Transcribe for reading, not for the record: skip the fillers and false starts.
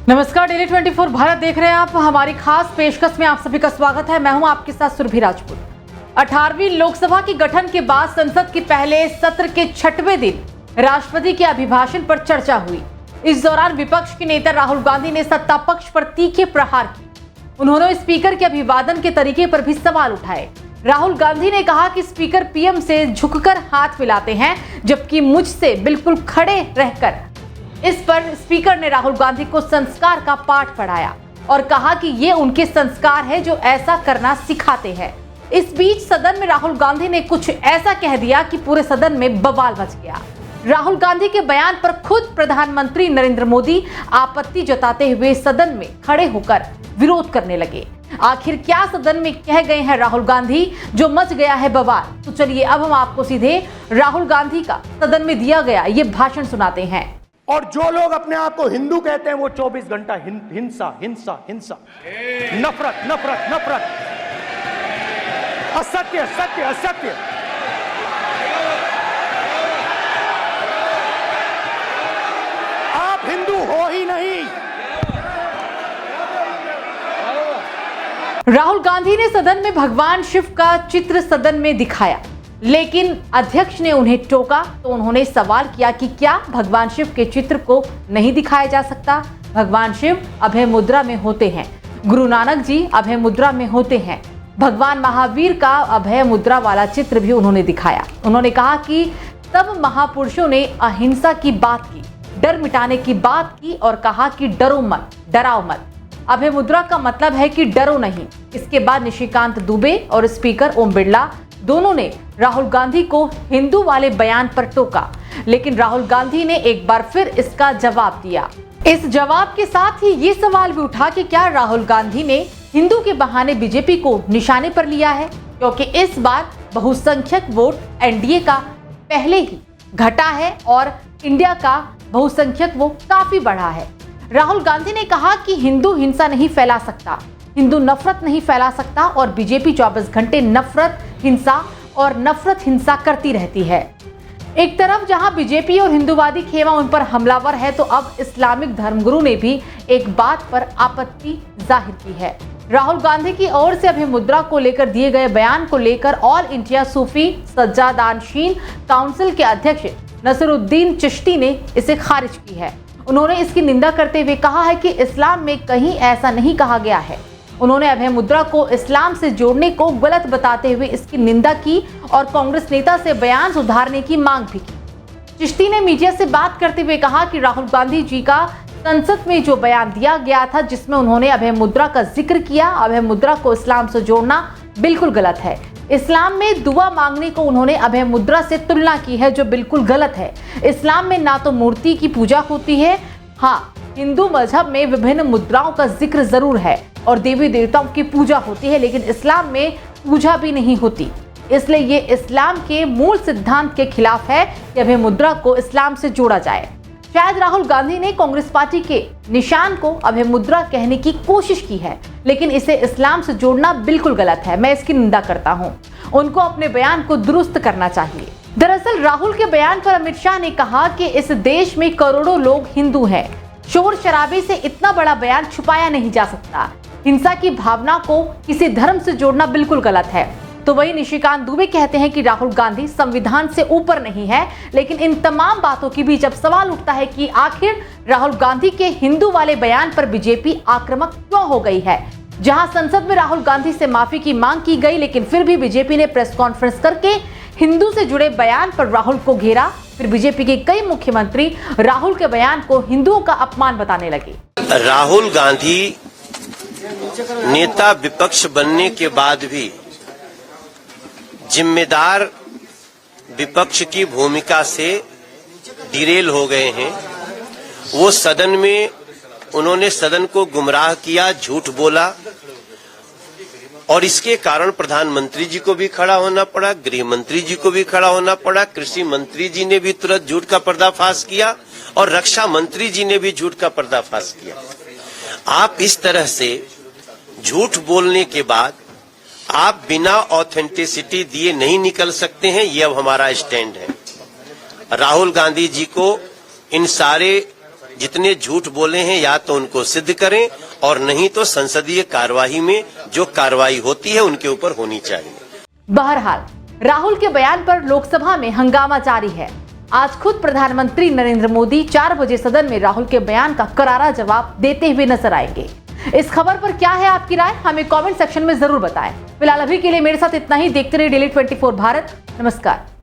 नमस्कार, डेली 24 भारत देख रहे हैं आप। हमारी खास पेशकश में आप सभी का स्वागत है। मैं हूं आपके साथ सुरभि राजपूत। 18वीं लोकसभा के गठन के बाद संसद के पहले सत्र के 6वें दिन राष्ट्रपति के अभिभाषण पर चर्चा हुई। इस दौरान विपक्ष के नेता राहुल गांधी ने सत्ता पक्ष पर तीखे प्रहार किए। उन्होंने स्पीकर के अभिवादन के तरीके पर भी सवाल उठाए। राहुल गांधी ने कहा कि स्पीकर पीएम से झुककर हाथ मिलाते हैं, जबकि मुझसे बिल्कुल खड़े रहकर। इस पर स्पीकर ने राहुल गांधी को संस्कार का पाठ पढ़ाया और कहा कि ये उनके संस्कार है जो ऐसा करना सिखाते हैं। इस बीच सदन में राहुल गांधी ने कुछ ऐसा कह दिया कि पूरे सदन में बवाल मच गया। राहुल गांधी के बयान पर खुद प्रधानमंत्री नरेंद्र मोदी आपत्ति जताते हुए सदन में खड़े होकर विरोध करने लगे। आखिर क्या सदन में कह गए हैं राहुल गांधी जो मच गया है बवाल? तो चलिए अब हम आपको सीधे राहुल गांधी का सदन में दिया गया ये भाषण सुनाते हैं। और जो लोग अपने आप को हिंदू कहते हैं वो 24 घंटा हिंसा हिंसा हिंसा, नफरत नफरत नफरत, असत्य सत्य असत्य। आप हिंदू हो ही नहीं। राहुल गांधी ने सदन में भगवान शिव का चित्र सदन में दिखाया, लेकिन अध्यक्ष ने उन्हें टोका तो उन्होंने सवाल किया कि क्या भगवान शिव के चित्र को नहीं दिखाया जा सकता? भगवान शिव अभय मुद्रा में होते हैं, गुरु नानक जी अभय मुद्रा में होते हैं, भगवान महावीर का अभय मुद्रा वाला चित्र भी उन्होंने दिखाया। उन्होंने कहा कि तब महापुरुषों ने अहिंसा की बात की, डर मिटाने की बात की और कहा कि डरो मत, डराओ मत। अभय मुद्रा का मतलब है कि डरो नहीं। इसके बाद निशिकांत दुबे और स्पीकर ओम बिरला दोनों ने राहुल गांधी को हिंदू वाले बयान पर टोका, लेकिन राहुल गांधी ने एक बार फिर इसका जवाब दिया। इस जवाब के साथ ही ये सवाल भी उठा कि क्या राहुल गांधी ने हिंदू के बहाने बीजेपी को निशाने पर लिया है, क्योंकि इस बार बहुसंख्यक वोट एनडीए का पहले ही घटा है और इंडिया का बहुसंख्यक वो काफी बढ़ा है। राहुल गांधी ने कहा कि हिंदू हिंसा नहीं फैला सकता, हिंदू नफरत नहीं फैला सकता और बीजेपी 24 घंटे नफरत हिंसा और नफरत हिंसा करती रहती है। एक तरफ जहां बीजेपी और हिंदूवादी खेमा उन पर हमलावर है, तो अब इस्लामिक धर्मगुरु ने भी एक बात पर आपत्ति जाहिर की है। राहुल गांधी की ओर से अभय मुद्रा को लेकर दिए गए बयान को लेकर ऑल इंडिया सूफी सज्जादानशीन काउंसिल के अध्यक्ष नसीरुद्दीन चिश्ती ने इसे खारिज की है। उन्होंने इसकी निंदा करते हुए कहा है कि इस्लाम में कहीं ऐसा नहीं कहा गया है। उन्होंने अभय मुद्रा को इस्लाम से जोड़ने को गलत बताते हुए इसकी निंदा की और कांग्रेस नेता से बयान सुधारने की मांग भी की। चिश्ती ने मीडिया से बात करते हुए कहा कि राहुल गांधी जी का संसद में जो बयान दिया गया था, जिसमें उन्होंने अभय मुद्रा का जिक्र किया, अभय मुद्रा को इस्लाम से जोड़ना बिल्कुल गलत है। इस्लाम में दुआ मांगने को उन्होंने अभय मुद्रा से तुलना की है, जो बिल्कुल गलत है। इस्लाम में ना तो मूर्ति की पूजा होती है, हाँ हिंदू मजहब में विभिन्न मुद्राओं का जिक्र जरूर है और देवी देवताओं की पूजा होती है, लेकिन इस्लाम में पूजा भी नहीं होती। इसलिए ये इस्लाम के मूल सिद्धांत के खिलाफ है कि अभय मुद्रा को इस्लाम से जोड़ा जाए। शायद राहुल गांधी ने कांग्रेस पार्टी के निशान को अभय मुद्रा कहने की कोशिश की है, लेकिन इसे इस्लाम से जोड़ना बिल्कुल गलत है। मैं इसकी निंदा करता हूं। उनको अपने बयान को दुरुस्त करना चाहिए। दरअसल राहुल के बयान पर अमित शाह ने कहा कि इस देश में करोड़ों लोग हिंदू हैं। शोर शराबे से इतना बड़ा बयान छुपाया नहीं जा सकता। हिंसा की भावना को किसी धर्म से जोड़ना बिल्कुल गलत है। तो वही निशिकांत दुबे कहते हैं कि राहुल गांधी संविधान से ऊपर नहीं है, लेकिन इन तमाम बातों की भी जब सवाल उठता है कि आखिर राहुल गांधी के हिंदू वाले बयान पर बीजेपी आक्रामक क्यों हो गई है। जहां संसद में राहुल गांधी से माफी की मांग की गई, लेकिन फिर भी बीजेपी ने प्रेस कॉन्फ्रेंस करके हिंदू से जुड़े बयान पर राहुल को घेरा। फिर बीजेपी के कई मुख्यमंत्री राहुल के बयान को हिंदुओं का अपमान बताने लगे। राहुल गांधी नेता विपक्ष बनने के बाद भी जिम्मेदार विपक्ष की भूमिका से डिरेल हो गए हैं। वो सदन में उन्होंने सदन को गुमराह किया, झूठ बोला और इसके कारण प्रधानमंत्री जी को भी खड़ा होना पड़ा, गृह मंत्री जी को भी खड़ा होना पड़ा, कृषि मंत्री जी ने भी तुरंत झूठ का पर्दाफाश किया और रक्षा मंत्री जी ने भी झूठ का पर्दाफाश किया। आप इस तरह से झूठ बोलने के बाद आप बिना ऑथेंटिसिटी दिए नहीं निकल सकते हैं। ये अब हमारा स्टैंड है। राहुल गांधी जी को इन सारे जितने झूठ बोले हैं या तो उनको सिद्ध करें और नहीं तो संसदीय कार्यवाही में जो कार्रवाई होती है उनके ऊपर होनी चाहिए। बहरहाल राहुल के बयान पर लोकसभा में हंगामा जारी है। आज खुद प्रधानमंत्री नरेंद्र मोदी 4 बजे सदन में राहुल के बयान का करारा जवाब देते हुए नजर आएंगे। इस खबर पर क्या है आपकी राय, हमें कमेंट सेक्शन में जरूर बताएं। फिलहाल अभी के लिए मेरे साथ इतना ही। देखते रहिए डेली 24 भारत। नमस्कार।